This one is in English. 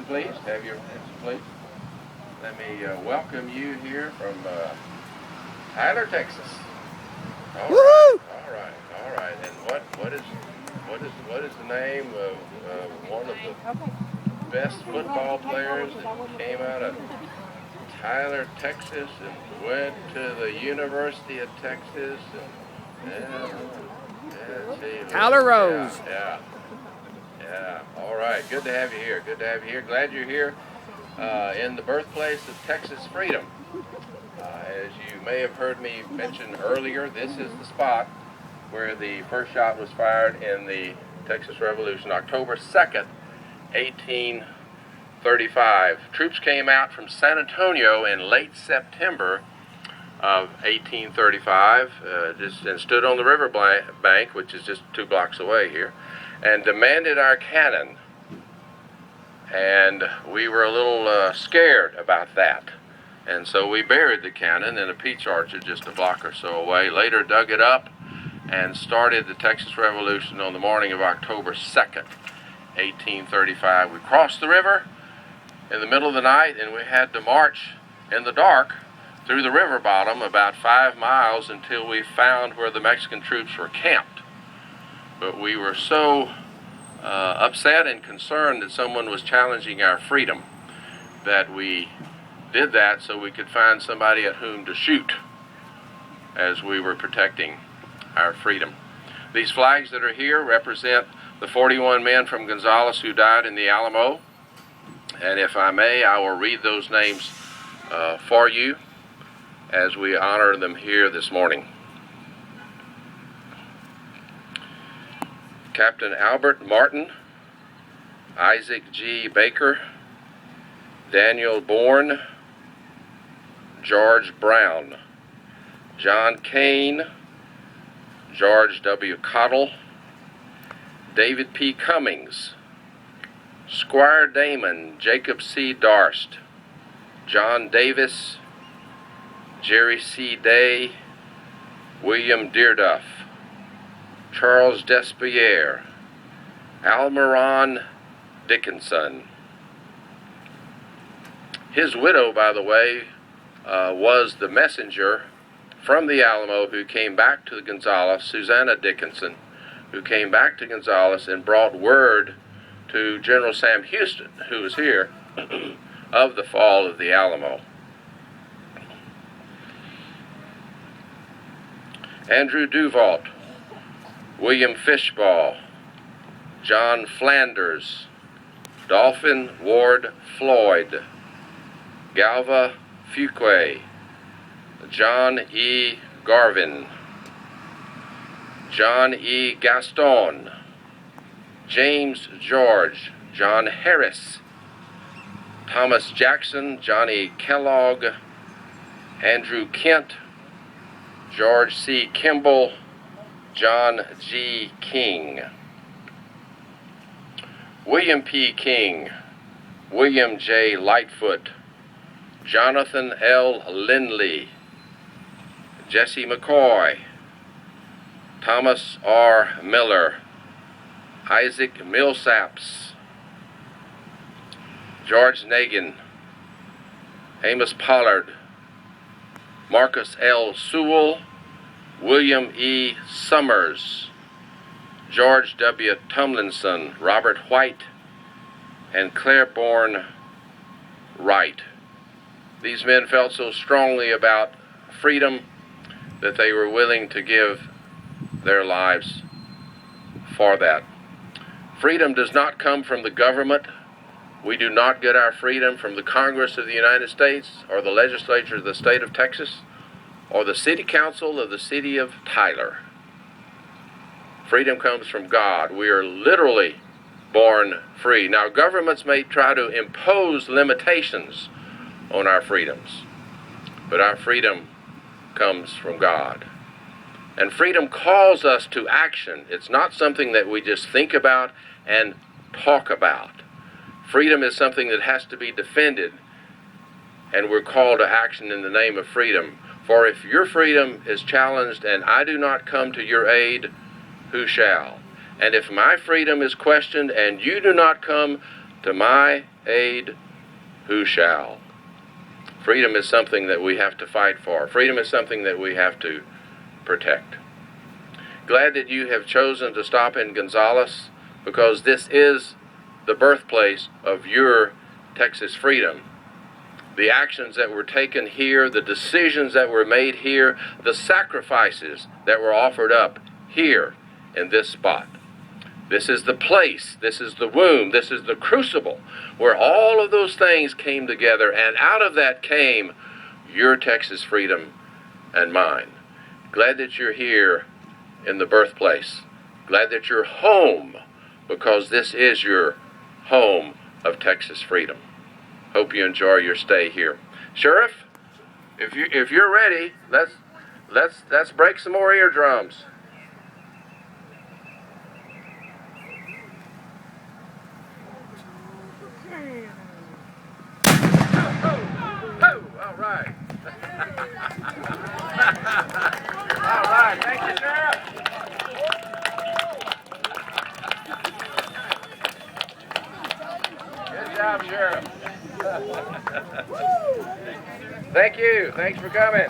please. Have your attention, please. Let me welcome you here from Tyler, Texas. All right, all right, all right. And what is the name of one of the best football players that came out of Tyler, Texas, and went to the University of Texas? Tyler Rose. Yeah. All right. Good to have you here. Good to have you here. Glad you're here in the birthplace of Texas freedom. As you may have heard me mention earlier, this is the spot where the first shot was fired in the Texas Revolution, October 2nd, 1835. Troops came out from San Antonio in late September of 1835 and stood on the river bank, which is just 2 blocks away here, and demanded our cannon. And we were a little scared about that. And so we buried the cannon in a peach orchard just a block or so away, later dug it up and started the Texas Revolution on the morning of October 2nd, 1835. We crossed the river in the middle of the night, and we had to march in the dark through the river bottom about 5 miles until we found where the Mexican troops were camped. But we were so upset and concerned that someone was challenging our freedom that we did that so we could find somebody at whom to shoot as we were protecting our freedom. These flags that are here represent the 41 men from Gonzales who died in the Alamo, and if I may, I will read those names for you as we honor them here this morning. Captain Albert Martin, Isaac G. Baker, Daniel Bourne, George Brown, John Kane, George W. Cottle, David P. Cummings, Squire Damon, Jacob C. Darst, John Davis, Jerry C. Day, William Dearduff, Charles Despierre, Almiron Dickinson. His widow, by the way, was the messenger from the Alamo who came back to Gonzales, Susanna Dickinson, who came back to Gonzales and brought word to General Sam Houston, who was here, of the fall of the Alamo. Andrew Duvault, William Fishbaugh, John Flanders, Dolphin Ward Floyd, Galva Fuquay, John E. Garvin, John E. Gaston, James George, John Harris, Thomas Jackson, Johnny Kellogg, Andrew Kent, George C. Kimball, John G. King, William P. King, William J. Lightfoot, Jonathan L. Lindley, Jesse McCoy, Thomas R. Miller, Isaac Millsaps, George Nagin, Amos Pollard, Marcus L. Sewell, William E. Summers, George W. Tomlinson, Robert White, and Claiborne Wright. These men felt so strongly about freedom that they were willing to give their lives for that. Freedom does not come from the government. We do not get our freedom from the Congress of the United States or the legislature of the state of Texas or the city council of the city of Tyler. Freedom comes from God. We are literally born free. Now, governments may try to impose limitations on our freedoms, but our freedom comes from God. And freedom calls us to action. It's not something that we just think about and talk about. Freedom is something that has to be defended, and we're called to action in the name of freedom. For if your freedom is challenged and I do not come to your aid, who shall? And if my freedom is questioned and you do not come to my aid who shall. Freedom is something that we have to fight for. Freedom is something that we have to protect. Glad that you have chosen to stop in Gonzales, because this is the birthplace of your Texas freedom. The actions that were taken here, the decisions that were made here, the sacrifices that were offered up here in this spot. This is the place, this is the womb, this is the crucible where all of those things came together, and out of that came your Texas freedom and mine. Glad that you're here in the birthplace. Glad that you're home, because this is your home of Texas freedom. Hope you enjoy your stay here. Sheriff, if you're ready, let's break some more eardrums. All right. All right. Thank you, Sheriff. Good job, Sheriff. Thank you. Thanks for coming.